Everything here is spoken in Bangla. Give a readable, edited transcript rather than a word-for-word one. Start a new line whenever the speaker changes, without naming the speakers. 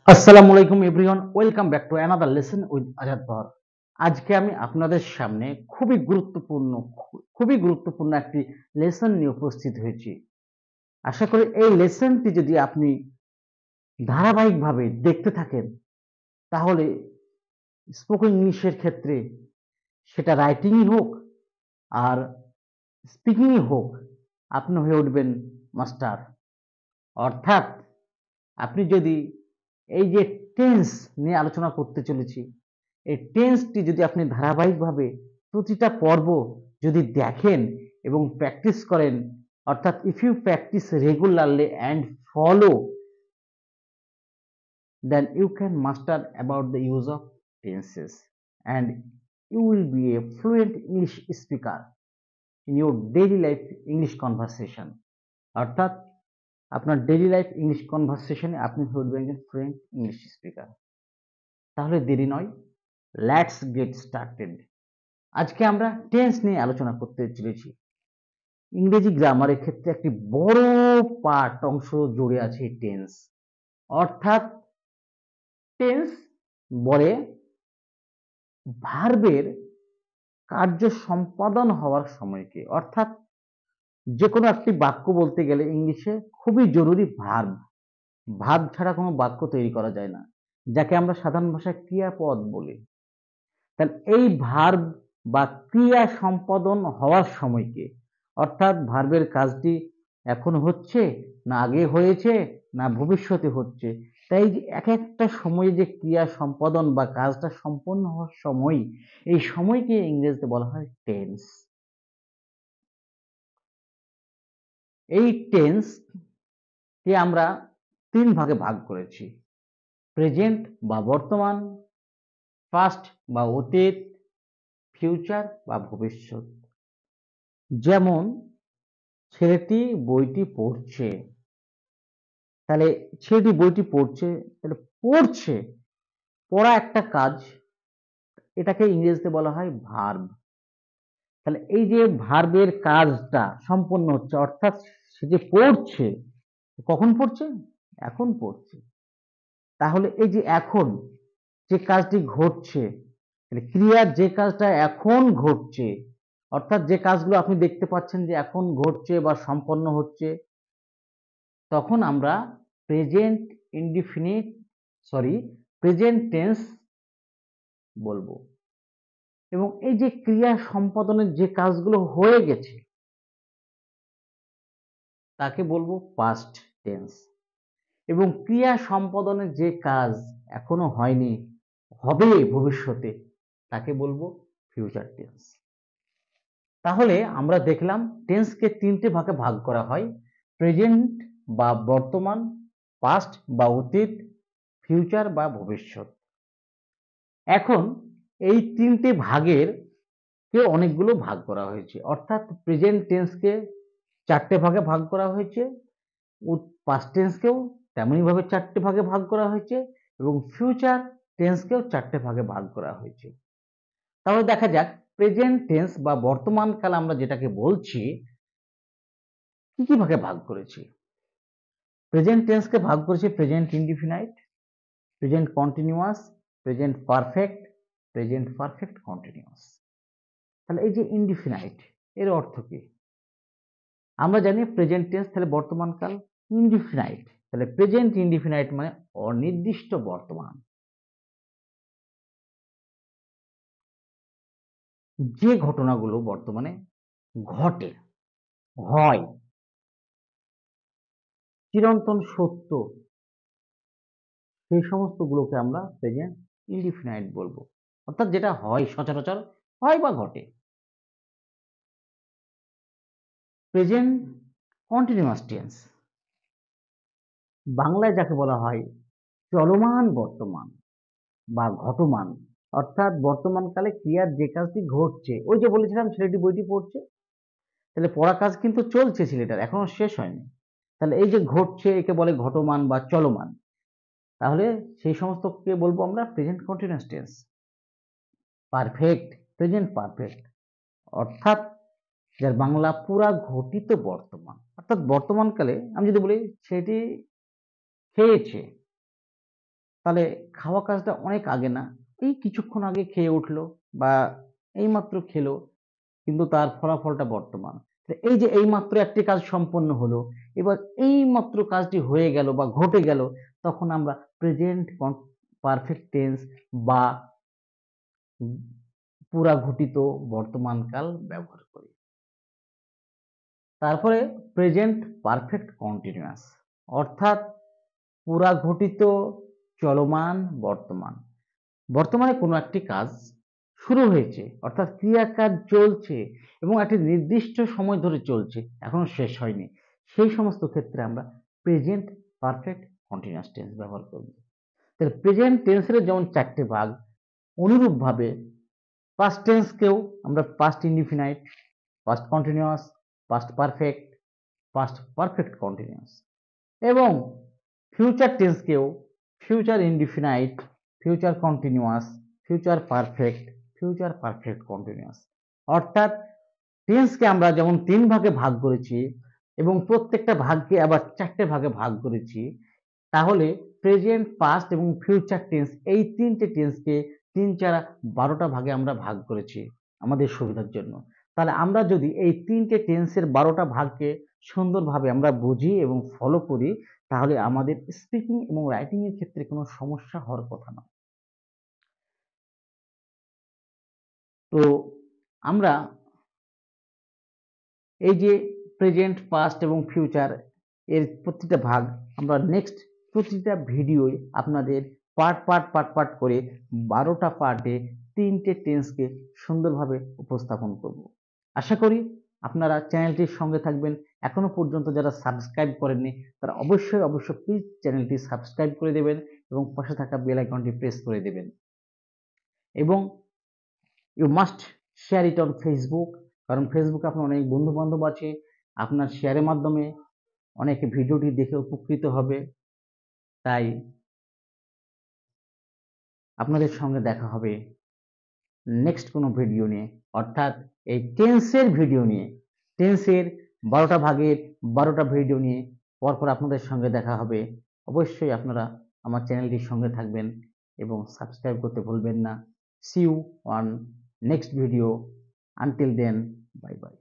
আসসালামু আলাইকুম everyone, welcome back to another lesson with Azad power. আজকে আমি আপনাদের সামনে খুবই গুরুত্বপূর্ণ একটি লেসন নিয়ে উপস্থিত হয়েছি। আশা করি এই লেসনটি যদি আপনি ধারাবাহিকভাবে দেখতে থাকেন, তাহলে স্পোকেন ইংলিশের ক্ষেত্রে সেটা রাইটিংই হোক আর স্পিকিংই হোক, আপনি হয়ে উঠবেন মাস্টার। অর্থাৎ আপনি যদি এই যে টেন্স নিয়ে আলোচনা করতে চলেছি, এই টেন্সটি যদি আপনি ধারাবাহিকভাবে প্রতিটা পর্ব যদি দেখেন এবং প্র্যাকটিস করেন, অর্থাৎ if you practice regularly and follow, then you can master about the use of tenses and you will be a fluent English speaker in your daily life English conversation। অর্থাৎ আপনার ডেইলি লাইফ ইংলিশ কনভারসেশনে আপনি হয়ে উঠবেন একজন ফ্লুয়েন্ট ইংলিশ স্পিকার। তাহলে দেরি নয়, লেটস গেট স্টার্টেড। আজকে আমরা টেন্স নিয়ে আলোচনা করতে চলেছি। ইংরেজি গ্রামারের ক্ষেত্রে একটি বড় অংশ জুড়ে আছে টেন্স। অর্থাৎ টেন্স বলে ভার্বের কার্য সম্পাদন হওয়ার সময়কে। অর্থাৎ যে কোনো একটি বাক্য বলতে গেলে ইংলিশে খুবই জরুরি ভার্ব। ভার্ব ছাড়া কোনো বাক্য তৈরি করা যায় না, যাকে আমরা সাধারণ ভাষায় ক্রিয়াপদ বলি। তাহলে এই ভার্ব বা ক্রিয়া সম্পাদন হওয়ার সময়কে, অর্থাৎ ভার্বের কাজটি এখন হচ্ছে না আগে হয়েছে না ভবিষ্যতে হচ্ছে, তাই যে এক একটা সময়ে যে ক্রিয়া সম্পাদন বা কাজটা সম্পন্ন হওয়ার সময়, এই সময়কে ইংরেজিতে বলা হয় টেন্স। এই টেন্স কে আমরা তিন ভাগে ভাগ করেছি: প্রেজেন্ট বা বর্তমান, পাস্ট বা অতীত, ফিউচার বা ভবিষ্যৎ। যেমন ছেলেটি বইটি পড়ছে, তাহলে ছেলেটি বইটি পড়ছে, তাহলে পড়ছে, পড়া একটা কাজ, এটাকে ইংরেজিতে বলা হয় ভার্ব। তাহলে এই যে ভার্বের কাজটা সম্পন্ন হচ্ছে, অর্থাৎ সে যে পড়ছে, কখন পড়ছে? এখন পড়ছে। তাহলে এই যে এখন যে কাজটি ঘটছে, ক্রিয়ার যে কাজটা এখন ঘটছে, অর্থাৎ যে কাজগুলো আপনি দেখতে পাচ্ছেন যে এখন ঘটছে বা সম্পন্ন হচ্ছে, তখন আমরা প্রেজেন্ট ইনডিফিনিট প্রেজেন্ট টেন্স বলবো। এবং এই যে ক্রিয়া সম্পাদনের যে কাজগুলো হয়ে গেছে, তাকে বলবো পাস্ট টেন্স। এবং ক্রিয়া সম্পাদনের যে কাজ এখনো হয়নি, হবে ভবিষ্যতে, তাকে বলবো ফিউচার টেন্স। তাহলে আমরা দেখলাম টেন্সকে তিনটে ভাগে ভাগ করা হয়: প্রেজেন্ট বা বর্তমান, পাস্ট বা অতীত, ফিউচার বা ভবিষ্যৎ। এখন এই তিনটে ভাগের কে অনেকগুলো ভাগ করা হয়েছে। অর্থাৎ প্রেজেন্ট টেন্সকে চারটে ভাগে ভাগ করা হয়েছে, পাস্ট টেন্সকেও তেমনই ভাবে চারটে ভাগে ভাগ করা হয়েছে এবং ফিউচার টেন্সকেও চারটে ভাগে ভাগ করা হয়েছে। তাহলে দেখা যাক প্রেজেন্ট টেন্স বা বর্তমান কাল আমরা যেটাকে বলছি, কি কি ভাগে ভাগ করেছি। প্রেজেন্ট টেন্সকে ভাগ করেছি present indefinite, present continuous, present perfect, present perfect continuous. তাহলে এই যে ইনডিফিনাইট, এর অর্থ কি? আমরা জানি প্রেজেন্ট টেন্স তাহলে বর্তমান কাল, ইনডিফিনাইট তাহলে প্রেজেন্ট ইনডিফিনাইট মানে অনির্দিষ্ট বর্তমান। যে ঘটনাগুলো বর্তমানে ঘটে, হয়, চিরন্তন সত্য, সেই সমস্ত গুলোকে আমরা প্রেজেন্ট ইনডিফিনাইট বলবো। অর্থাৎ যেটা হয়, সচরাচর হয় বা ঘটে। প্রেজেন্ট কন্টিনিউয়াস টেন্স বাংলায় যাকে বলা হয় চলমান বর্তমান বা ঘটমান। অর্থাৎ বর্তমানকালে ক্রিয়ার যে কাজটি ঘটছে, ওই যে বলেছিলাম ছেলেটি বইটি পড়ছে, তাহলে পড়া কাজ কিন্তু চলছে ছেলেটার, এখনো শেষ হয়নি। তাহলে এই যে ঘটছে, একে বলে ঘটমান বা চলমান। তাহলে সেই সমস্তকে বলবো আমরা present continuous tense. Perfect, present perfect, অর্থাৎ যার বাংলা পুরা ঘটিত বর্তমান। অর্থাৎ বর্তমানকালে আমি যদি বলি সেটি খেয়েছে, তাহলে খাওয়া কাজটা অনেক আগে না, এই কিছুক্ষণ আগে খেয়ে উঠলো বা এইমাত্র খেলো, কিন্তু তার ফলাফলটা বর্তমান। এই যে এইমাত্র একটি কাজ সম্পন্ন হলো, এবার এইমাত্র কাজটি হয়ে গেল বা ঘটে গেল, তখন আমরা প্রেজেন্ট পারফেক্ট টেন্স বা পুরা ঘটিত বর্তমানকাল ব্যবহার করি। তারপরে প্রেজেন্ট পারফেক্ট কন্টিনিউয়াস, অর্থাৎ পুরা ঘটিত চলমান বর্তমান। বর্তমানে কোনো একটি কাজ শুরু হয়েছে, অর্থাৎ ক্রিয়াকাজ চলছে এবং একটি নির্দিষ্ট সময় ধরে চলছে, এখনো শেষ হয়নি। সেই সমস্ত ক্ষেত্রে আমরা প্রেজেন্ট পারফেক্ট কন্টিনিউয়াস টেন্স ব্যবহার করব। তাহলে প্রেজেন্ট টেন্সের যেমন 4টে ভাগ, অনুরূপভাবে পাস্ট টেন্সকেও আমরা past indefinite, past continuous, past perfect, past perfect continuous এবং ফিউচার টেন্সকেও future indefinite, future continuous, future perfect, future perfect continuous. অর্থাৎ টেন্সকে আমরা যেমন 3 ভাগে ভাগ করেছি এবং প্রত্যেকটা ভাগকে আবার 4টে ভাগে ভাগ করেছি, তাহলে প্রেজেন্ট, পাস্ট এবং ফিউচার টেন্স এই 3টে টেন্সকে 3 4 12টা ভাগে আমরা ভাগ করেছি আমাদের সুবিধার জন্য। তাহলে আমরা যদি এই 3টে টেন্সের 12টা ভাগকে সুন্দরভাবে আমরা বুঝি এবং ফলো করি, তাহলে আমাদের স্পিকিং এবং রাইটিং এর ক্ষেত্রে কোনো সমস্যা হওয়ার কথা না। তো আমরা এই যে প্রেজেন্ট, পাস্ট এবং ফিউচার এর প্রতিটা ভাগ আমরা নেক্সট প্রতিটা ভিডিওয় আপনাদের পার্ট করে 12টা পার্টে 3টে টেন্সকে সুন্দরভাবে উপস্থাপন করব। আশা করি আপনারা চ্যানেলটির সঙ্গে থাকবেন। এখনো পর্যন্ত যারা সাবস্ক্রাইব করেননি তারা অবশ্যই প্লিজ চ্যানেলটি সাবস্ক্রাইব করে দেবেন এবং পাশে থাকা বেল আইকনটি প্রেস করে দেবেন এবং you must share it on Facebook, কারণ ফেসবুকে আপনার অনেক বন্ধু বান্ধব আছে, আপনার শেয়ারের মাধ্যমে অনেকে ভিডিওটি দেখে উপকৃত হবে। তাই আপনাদের সঙ্গে দেখা হবে নেক্সট কোনো ভিডিও নিয়ে, অর্থাৎ এই টেন্সের ভিডিও নিয়ে, টেন্সের 12টা ভাগের 12টা ভিডিও নিয়ে পরপর আপনাদের সঙ্গে দেখা হবে। অবশ্যই আপনারা আমার চ্যানেলটির সঙ্গে থাকবেন এবং সাবস্ক্রাইব করতে ভুলবেন না। See you on next video. Until then, bye by.